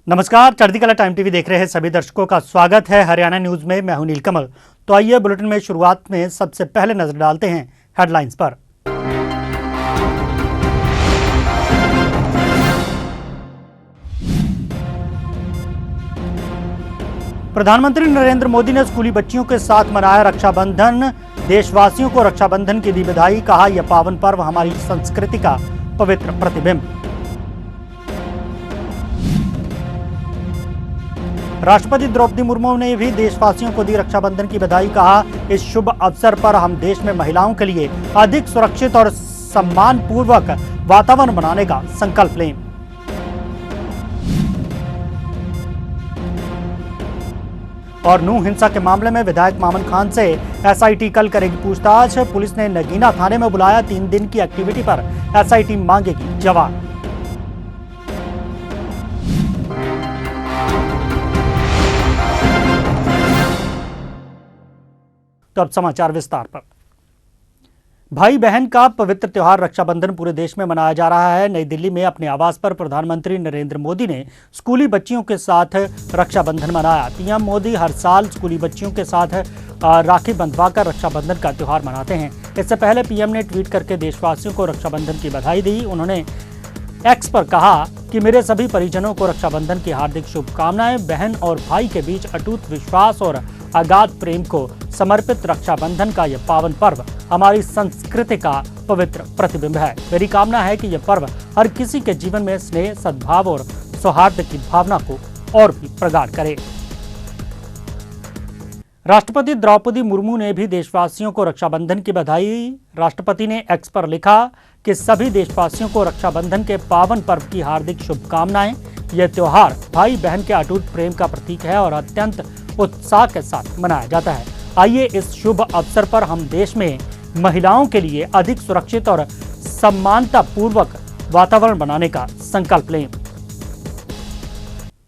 नमस्कार, चढ़ती कला टाइम टीवी देख रहे हैं सभी दर्शकों का स्वागत है हरियाणा न्यूज में। मैं हूं नीलकमल। तो आइए बुलेटिन में शुरुआत में सबसे पहले नजर डालते हैं हेडलाइंस पर। प्रधानमंत्री नरेंद्र मोदी ने स्कूली बच्चियों के साथ मनाया रक्षाबंधन। देशवासियों को रक्षाबंधन की दी बधाई। कहा, यह पावन पर्व हमारी संस्कृति का पवित्र प्रतिबिंब। राष्ट्रपति द्रौपदी मुर्मू ने भी देशवासियों को दी रक्षाबंधन की बधाई। कहा, इस शुभ अवसर पर हम देश में महिलाओं के लिए अधिक सुरक्षित और सम्मानपूर्वक वातावरण बनाने का संकल्प लें। और नूंह हिंसा के मामले में विधायक मामन खान से एसआईटी कल करेगी पूछताछ। पुलिस ने नगीना थाने में बुलाया। 3 दिन की एक्टिविटी पर एसआईटी मांगेगी जवाब। तो अब समाचार विस्तार पर। भाई बहन का पवित्र त्योहार रक्षाबंधन पूरे देश में मनाया जा रहा है। नई दिल्ली में अपने आवास पर प्रधानमंत्री नरेंद्र मोदी ने स्कूली बच्चियों के साथ रक्षाबंधन मनाया। पीएम मोदी हर साल स्कूली बच्चियों के साथ राखी बंधवाकर रक्षाबंधन का त्योहार मनाते हैं। इससे पहले पीएम ने ट्वीट करके देशवासियों को रक्षाबंधन की बधाई दी। उन्होंने एक्स पर कहा कि मेरे सभी परिजनों को रक्षाबंधन की हार्दिक शुभकामनाएं। बहन और भाई के बीच अटूट विश्वास और अगाध प्रेम को समर्पित रक्षाबंधन का यह पावन पर्व हमारी संस्कृति का पवित्र प्रतिबिंब है। मेरी कामना है कि यह पर्व हर किसी के जीवन में स्नेह, सद्भाव और सौहार्द की भावना को और भी प्रगाढ़ करे। राष्ट्रपति द्रौपदी मुर्मू ने भी देशवासियों को रक्षाबंधन की बधाई। राष्ट्रपति ने एक्स पर लिखा कि सभी देशवासियों को रक्षाबंधन के पावन पर्व की हार्दिक शुभकामनाएं। यह त्योहार भाई बहन के अटूट प्रेम का प्रतीक है और अत्यंत उत्साह के साथ मनाया जाता है। आइए इस शुभ अवसर पर हम देश में महिलाओं के लिए अधिक सुरक्षित और सम्मानतापूर्वक वातावरण बनाने का संकल्प लें।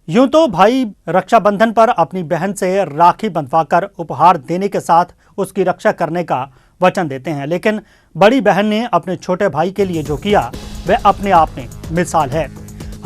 यूं तो भाई रक्षाबंधन पर अपनी बहन से राखी बंधवाकर उपहार देने के साथ उसकी रक्षा करने का वचन देते हैं, लेकिन बड़ी बहन ने अपने छोटे भाई के लिए जो किया वह अपने आप में मिसाल है।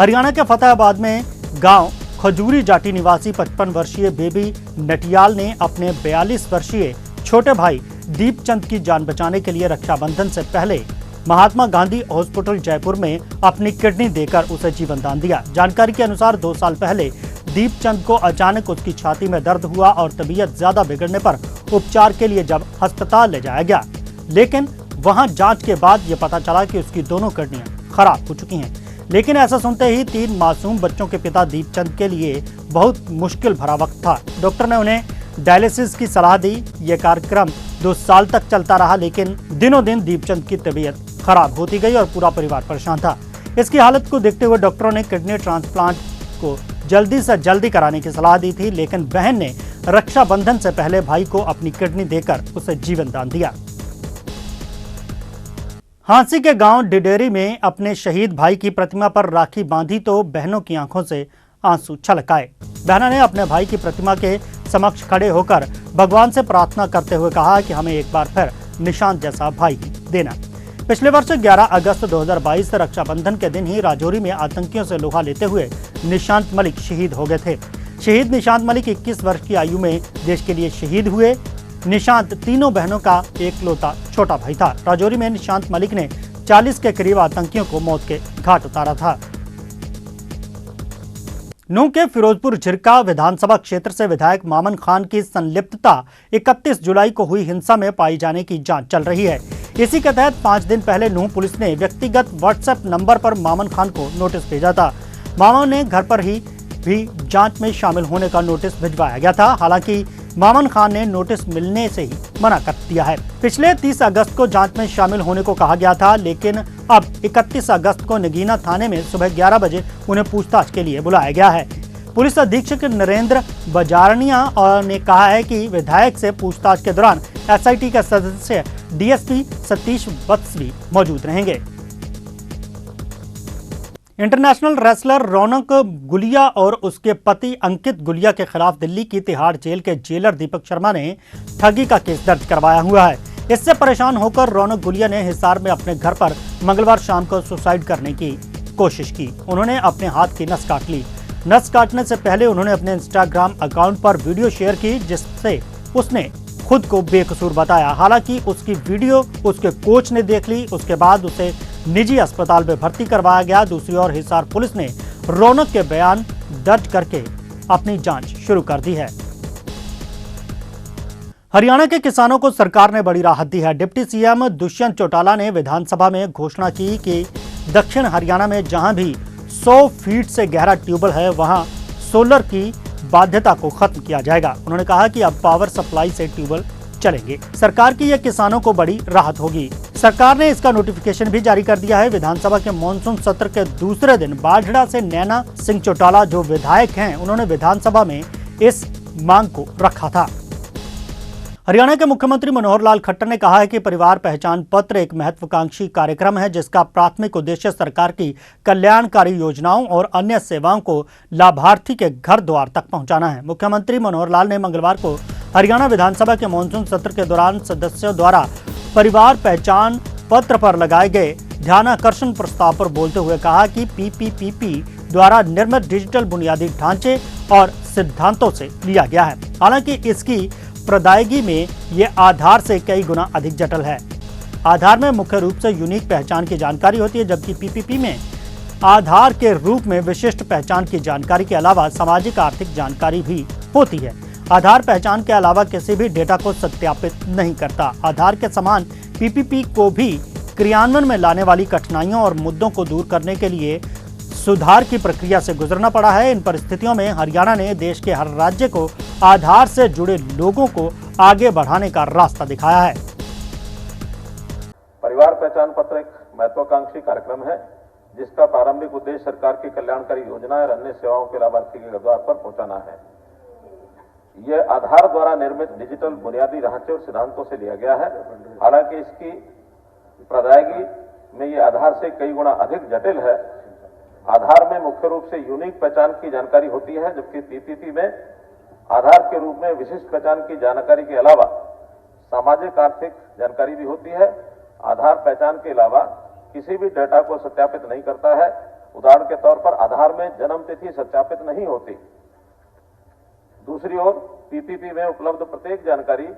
हरियाणा के फतेहाबाद में गांव खजूरी जाटी निवासी 55 वर्षीय बेबी नटियाल ने अपने 42 वर्षीय छोटे भाई दीपचंद की जान बचाने के लिए रक्षाबंधन से पहले महात्मा गांधी हॉस्पिटल जयपुर में अपनी किडनी देकर उसे जीवन दान दिया। जानकारी के अनुसार 2 साल पहले दीपचंद को अचानक उसकी छाती में दर्द हुआ और तबीयत ज्यादा बिगड़ने पर उपचार के लिए जब अस्पताल ले जाया गया, लेकिन वहां जांच के बाद यह पता चला कि उसकी दोनों किडनियां खराब हो चुकी हैं। लेकिन ऐसा सुनते ही 3 मासूम बच्चों के पिता दीपचंद के लिए बहुत मुश्किल भरा वक्त था। डॉक्टर ने उन्हें डायलिसिस की सलाह दी। यह कार्यक्रम 2 साल तक चलता रहा, लेकिन दिनों दिन दीपचंद की तबीयत खराब होती गई और पूरा परिवार परेशान था। इसकी हालत को देखते हुए डॉक्टरों ने किडनी ट्रांसप्लांट को जल्दी से जल्दी कराने की सलाह दी थी, लेकिन बहन ने रक्षाबंधन से पहले भाई को अपनी किडनी देकर उसे जीवन दान दिया। हांसी के गांव डिडेरी में अपने शहीद भाई की प्रतिमा पर राखी बांधी तो बहनों की आंखों से आंसू छलक आए। बहनों ने अपने भाई की प्रतिमा के समक्ष खड़े होकर भगवान से प्रार्थना करते हुए कहा कि हमें एक बार फिर निशांत जैसा भाई देना। पिछले वर्ष 11 अगस्त 2022 रक्षाबंधन के दिन ही राजौरी में आतंकियों से लोहा लेते हुए निशांत मलिक शहीद हो गए थे। शहीद निशांत मलिक 21 वर्ष की आयु में देश के लिए शहीद हुए। निशांत तीनों बहनों का एकलौता छोटा भाई था। राजौरी में निशांत मलिक ने 40 के करीब आतंकियों को मौत के घाट उतारा था। नूंह के फिरोजपुर झिरका विधानसभा क्षेत्र से विधायक मामन खान की संलिप्तता 31 जुलाई को हुई हिंसा में पाई जाने की जांच चल रही है। इसी के तहत 5 दिन पहले नूंह पुलिस ने व्यक्तिगत व्हाट्सएप नंबर पर मामन खान को नोटिस भेजा था। मामन ने घर पर ही भी जांच में शामिल होने का नोटिस भिजवाया गया था। हालांकि मामन खान ने नोटिस मिलने से ही मना कर दिया है। पिछले 30 अगस्त को जांच में शामिल होने को कहा गया था, लेकिन अब 31 अगस्त को नगीना थाने में सुबह 11 बजे उन्हें पूछताछ के लिए बुलाया गया है। पुलिस अधीक्षक नरेंद्र बजारनिया ने कहा है कि विधायक से पूछताछ के दौरान एसआईटी के सदस्य डीएसपी सतीश वत्स भी मौजूद रहेंगे। इंटरनेशनल रेसलर रौनक गुलिया और उसके पति अंकित गुलिया के खिलाफ दिल्ली की तिहाड़ जेल के जेलर दीपक शर्मा ने ठगी का केस दर्ज करवाया हुआ है। इससे परेशान होकर रौनक गुलिया ने हिसार में अपने घर पर मंगलवार शाम को सुसाइड करने की कोशिश की। उन्होंने अपने हाथ की नस काट ली। नस काटने से पहले उन्होंने अपने इंस्टाग्राम अकाउंट पर वीडियो शेयर की जिससे उसने खुद को बेकसूर बताया। हालांकि उसकी वीडियो उसके कोच ने देख ली। उसके बाद उसे निजी अस्पताल में भर्ती करवाया गया। दूसरी ओर हिसार पुलिस ने रौनक के बयान दर्ज करके अपनी जांच शुरू कर दी है। हरियाणा के किसानों को सरकार ने बड़ी राहत दी है। डिप्टी सीएम दुष्यंत चौटाला ने विधानसभा में घोषणा की कि दक्षिण हरियाणा में जहां भी 100 फीट से गहरा ट्यूबवेल है वहां सोलर की बाध्यता को खत्म किया जाएगा। उन्होंने कहा कि अब पावर सप्लाई से ट्यूबवेल चलेंगे। सरकार की यह किसानों को बड़ी राहत होगी। सरकार ने इसका नोटिफिकेशन भी जारी कर दिया है। विधानसभा के मॉनसून सत्र के दूसरे दिन बाढ़ड़ा से नैना सिंह चौटाला जो विधायक हैं, उन्होंने विधानसभा में इस मांग को रखा था। हरियाणा के मुख्यमंत्री मनोहर लाल खट्टर ने कहा है कि परिवार पहचान पत्र एक महत्वाकांक्षी कार्यक्रम है जिसका प्राथमिक उद्देश्य सरकार की कल्याणकारी योजनाओं और अन्य सेवाओं को लाभार्थी के घर द्वार तक पहुंचाना है। मुख्यमंत्री मनोहर लाल ने मंगलवार को हरियाणा विधानसभा के मॉनसून सत्र के दौरान सदस्यों द्वारा परिवार पहचान पत्र पर लगाए गए ध्यानाकर्षण प्रस्ताव पर बोलते हुए कहा कि पीपीपी द्वारा निर्मित डिजिटल बुनियादी ढांचे और सिद्धांतों से लिया गया है। हालांकि इसकी प्रदायगी में ये आधार से कई गुना अधिक जटिल है। आधार में मुख्य रूप से यूनिक पहचान की जानकारी होती है, जबकि पीपीपी में आधार के रूप में विशिष्ट पहचान की जानकारी के अलावा सामाजिक आर्थिक जानकारी भी होती है। आधार पहचान के अलावा किसी भी डेटा को सत्यापित नहीं करता। आधार के समान पीपीपी को भी क्रियान्वयन में लाने वाली कठिनाइयों और मुद्दों को दूर करने के लिए सुधार की प्रक्रिया से गुजरना पड़ा है। इन परिस्थितियों में हरियाणा ने देश के हर राज्य को आधार से जुड़े लोगों को आगे बढ़ाने का रास्ता दिखाया है। परिवार पहचान पत्र एक महत्वाकांक्षी कार्यक्रम है जिसका प्रारंभिक उद्देश्य सरकार की कल्याणकारी योजनाएं और अन्य सेवाओं के लाभार्थी के द्वार पर पहुंचाना है। यह आधार द्वारा निर्मित डिजिटल बुनियादी ढांचे और सिद्धांतों से लिया गया है। हालांकि इसकी प्रदायगी में यह आधार से कई गुना अधिक जटिल है। आधार में मुख्य रूप से यूनिक पहचान की जानकारी होती है, जबकि पीपीपी में आधार के रूप में विशिष्ट पहचान की जानकारी के अलावा सामाजिक आर्थिक जानकारी भी होती है। आधार पहचान के अलावा किसी भी डेटा को सत्यापित नहीं करता है। उदाहरण के तौर पर आधार में जन्म तिथि सत्यापित नहीं होती। दूसरी ओर पीपीपी में उपलब्ध प्रत्येक जानकारी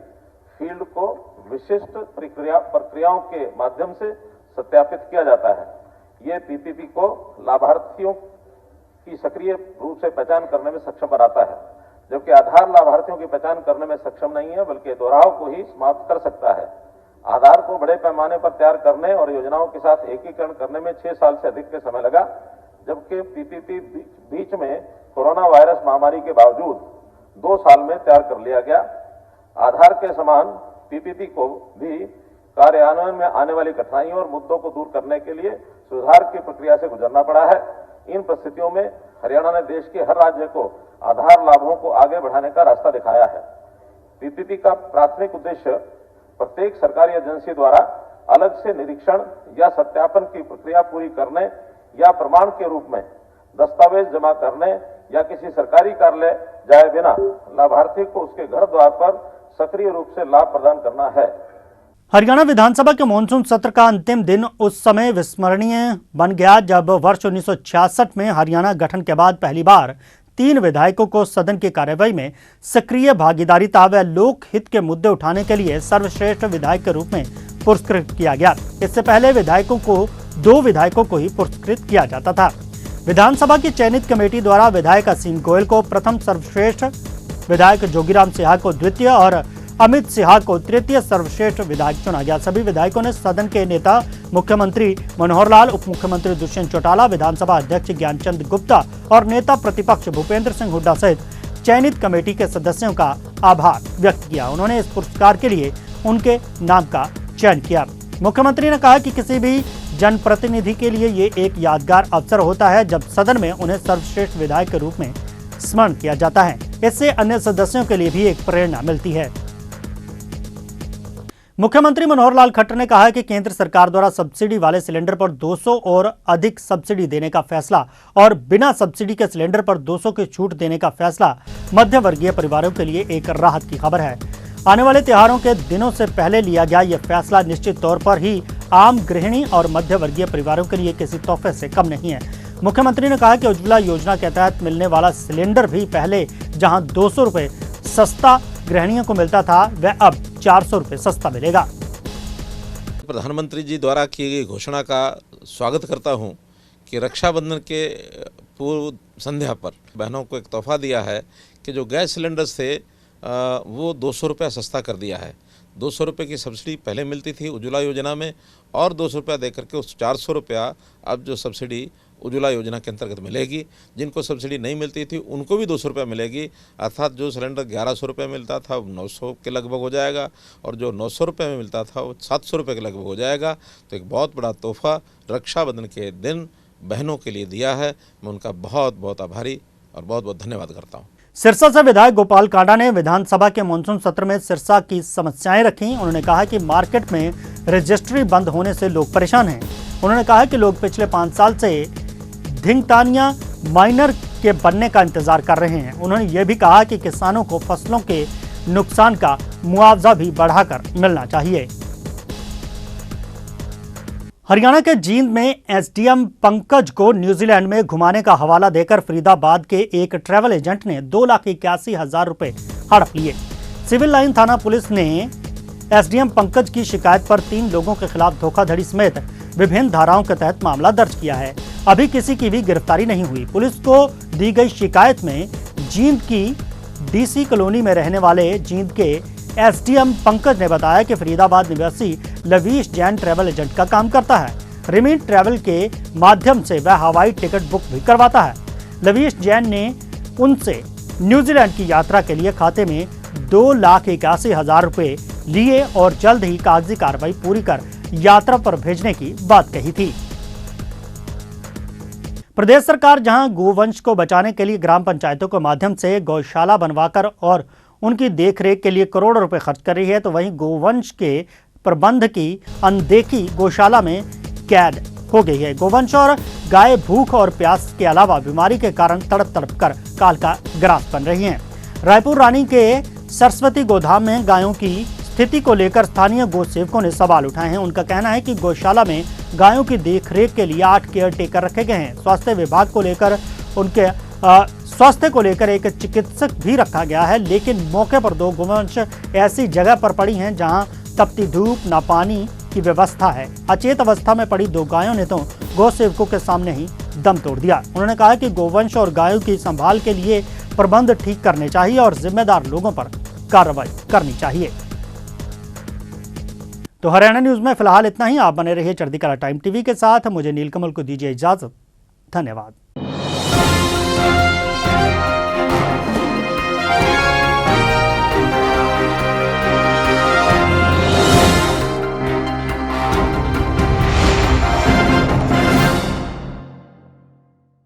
फील्ड को विशिष्ट प्रक्रियाओं के माध्यम से सत्यापित किया जाता है। ये पीपीपी को लाभार्थियों की सक्रिय रूप से पहचान करने में सक्षम बनाता है, जबकि आधार लाभार्थियों की पहचान करने में सक्षम नहीं है, बल्कि दोहराव को ही समाप्त कर सकता है। आधार को बड़े पैमाने पर तैयार करने और योजनाओं के साथ एकीकरण करने में 6 साल से अधिक के समय लगा, जबकि पीपीपी बीच में कोरोना वायरस महामारी के बावजूद 2 साल में तैयार कर लिया गया। आधार के समान पीपीपी को भी कार्यान्वयन में आने वाली कठिनाइयों और मुद्दों को दूर करने के लिए सुधार की प्रक्रिया से गुजरना पड़ा है। इन परिस्थितियों में हरियाणा ने देश के हर राज्य को आधार लाभों को आगे बढ़ाने का रास्ता दिखाया है। पीपीपी का प्राथमिक उद्देश्य प्रत्येक सरकारी एजेंसी द्वारा अलग से निरीक्षण या सत्यापन की प्रक्रिया पूरी करने या प्रमाण के रूप में दस्तावेज जमा करने या किसी सरकारी कार्यालय जाए बिना लाभार्थी को उसके घर द्वार पर सक्रिय रूप से लाभ प्रदान करना है। हरियाणा विधानसभा के मॉनसून सत्र का अंतिम दिन उस समय विस्मरणीय बन गया जब वर्ष 1966 में हरियाणा गठन के बाद पहली बार 3 विधायकों को सदन की कार्यवाही में सक्रिय भागीदारिता व लोक हित के मुद्दे उठाने के लिए सर्वश्रेष्ठ विधायक के रूप में पुरस्कृत किया गया। इससे पहले विधायकों को 2 विधायकों को ही पुरस्कृत किया जाता था। विधानसभा की चयनित कमेटी द्वारा विधायक असीम गोयल को प्रथम सर्वश्रेष्ठ, विधायक जोगीराम सिन्हा को द्वितीय और अमित सिन्हा को तृतीय सर्वश्रेष्ठ विधायक चुना गया। सभी विधायकों ने सदन के नेता मुख्यमंत्री मनोहर लाल, उप मुख्यमंत्री दुष्यंत चौटाला, विधानसभा अध्यक्ष ज्ञानचंद गुप्ता और नेता प्रतिपक्ष भूपेंद्र सिंह हुड्डा सहित चयनित कमेटी के सदस्यों का आभार व्यक्त किया। उन्होंने इस पुरस्कार के लिए उनके नाम का चयन किया। मुख्यमंत्री ने कहा कि किसी भी जनप्रतिनिधि के लिए ये एक यादगार अवसर होता है जब सदन में उन्हें सर्वश्रेष्ठ विधायक के रूप में स्मरण किया जाता है। इससे अन्य सदस्यों के लिए भी एक प्रेरणा मिलती है। मुख्यमंत्री मनोहर लाल खट्टर ने कहा है कि केंद्र सरकार द्वारा सब्सिडी वाले सिलेंडर पर 200 और अधिक सब्सिडी देने का फैसला और बिना सब्सिडी के सिलेंडर पर 200 की छूट देने का फैसला मध्य वर्गीय परिवारों के लिए एक राहत की खबर है। आने वाले त्योहारों के दिनों से पहले लिया गया यह फैसला निश्चित तौर पर ही आम गृहिणी और मध्य वर्गीय परिवारों के लिए किसी तोहफे से कम नहीं है। मुख्यमंत्री ने कहा कि उज्ज्वला योजना के तहत मिलने वाला सिलेंडर भी पहले जहां 200 रुपए सस्ता गृहिणियों को मिलता था, वह अब 400 रुपए सस्ता मिलेगा। प्रधानमंत्री जी द्वारा की गई घोषणा का स्वागत करता हूं कि रक्षाबंधन के पूर्व संध्या पर बहनों को एक तोहफा दिया है कि जो गैस सिलेंडर्स थे वो 200 रुपया सस्ता कर दिया है। 200 रुपये की सब्सिडी पहले मिलती थी उज्ज्वला योजना में और 200 रुपया दे करके उस 400 रुपया अब जो सब्सिडी उज्ज्वला योजना के अंतर्गत मिलेगी। जिनको सब्सिडी नहीं मिलती थी उनको भी 200 रुपया मिलेगी, अर्थात जो सिलेंडर 1100 रुपये मिलता था वो 900 के लगभग हो जाएगा और जो 900 रुपये में मिलता था वो 700 रुपये के लगभग हो जाएगा। तो एक बहुत बड़ा तोहफा रक्षाबंधन के दिन बहनों के लिए दिया है। मैं उनका बहुत बहुत आभारी और बहुत बहुत धन्यवाद करता हूँ। सिरसा से विधायक गोपाल कांडा ने विधानसभा के मानसून सत्र में सिरसा की समस्याएं रखी। उन्होंने कहा कि मार्केट में रजिस्ट्री बंद होने से लोग परेशान हैं। उन्होंने कहा कि लोग पिछले 5 साल से धिंगतानिया माइनर के बनने का इंतजार कर रहे हैं। उन्होंने ये भी कहा कि किसानों को फसलों के नुकसान का मुआवजा भी बढ़ाकर मिलना चाहिए। हरियाणा के जींद में एसडीएम पंकज को न्यूजीलैंड में घुमाने का हवाला देकर फरीदाबाद के एक ट्रैवल एजेंट ने 2,81,000 रुपए हड़प लिए। सिविल लाइन थाना पुलिस ने एसडीएम पंकज की शिकायत पर 3 लोगों के खिलाफ धोखाधड़ी समेत विभिन्न धाराओं के तहत मामला दर्ज किया है। अभी किसी की भी गिरफ्तारी नहीं हुई। पुलिस को दी गई शिकायत में जींद की डीसी कॉलोनी में रहने वाले जींद के एसडीएम पंकज ने बताया कि फरीदाबाद निवासी लवीश जैन ट्रैवल एजेंट का काम करता है। रिमीन ट्रैवल के माध्यम से वह हवाई टिकट बुक भी करवाता है। लवीश जैन ने उनसे न्यूजीलैंड की यात्रा के लिए खाते में 2,81,000 रुपए लिए और जल्द ही कागजी कार्रवाई पूरी कर यात्रा पर भेजने की बात कही थी। प्रदेश सरकार जहां गोवंश को बचाने के लिए ग्राम पंचायतों के माध्यम से गौशाला बनवाकर और उनकी देखरेख के लिए करोड़ों रुपए खर्च कर रही है, तो वहीं गोवंश के प्रबंध की अनदेखी गौशाला में कैद हो गई है। गोवंश और गाय भूख और प्यास के अलावा बीमारी के कारण तड़प तड़प कर काल का ग्रास बन रही हैं। रायपुर रानी के सरस्वती गोधाम में गायों की स्थिति को लेकर स्थानीय गौ सेवकों ने सवाल उठाए हैं। उनका कहना है कि गौशाला में गायों की देखरेख के लिए 8 केयर टेकर रखे गए हैं। स्वास्थ्य विभाग को लेकर उनके स्वास्थ्य को लेकर एक चिकित्सक भी रखा गया है, लेकिन मौके पर 2 गोवंश ऐसी जगह पर पड़ी हैं जहां तपती धूप न पानी की व्यवस्था है। अचेत अवस्था में पड़ी 2 गायों ने तो गौ सेवकों के सामने ही दम तोड़ दिया। उन्होंने कहा कि गोवंश और गायों की संभाल के लिए प्रबंध ठीक करने चाहिए और जिम्मेदार लोगों पर कार्रवाई करनी चाहिए। तो हरियाणा न्यूज में फिलहाल इतना ही। आप बने रहिए चढ़ती कला टाइम टीवी के साथ। मुझे नीलकमल को दीजिए इजाजत। धन्यवाद।